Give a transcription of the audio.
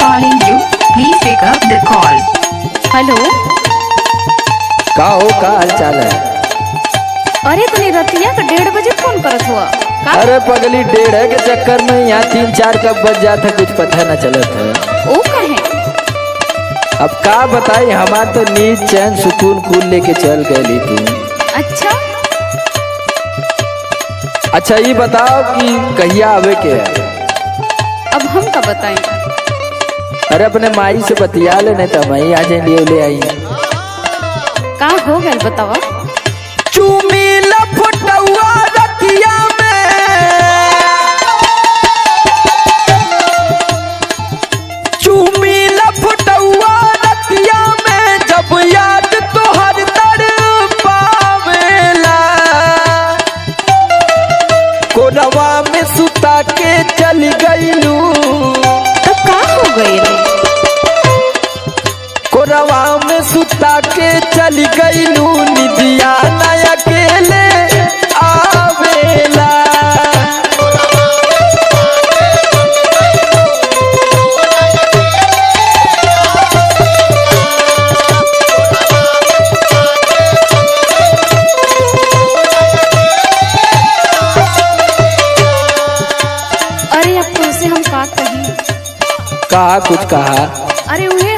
calling you. Please pick up the call. Hello. का हो, का हाल चाल है? अरे तनी रतिया का 1:30 बजे फोन करत हुआ का? अरे पगली, 1:30 के चक्कर में यहाँ 3-4 कब बज जाता कुछ पता न चलत है। ओ कहे अब का बताई, हमार तो नींद चैन सुकून कुल लेके चल गई तू। अच्छा अच्छा ये बताओ कि कहिया आवे के है? अब हम का बताएं? अरे अपने माई से बतिया ले, नहीं तो माई आज ले आई। का हो गया बतावा? चूमी लफटुआ रतिया में, चूमी लफटुआ रतिया में, जब याद तो हर तर पावेला, कोरवा में सुता के चली गईलू। तो का हो गई रे? कोरवा में सुता के चली गईलू, निदिया ना अकेले आवेला। अरे अब तो उसे हम का कहें? कहा कुछ कहा? अरे उहे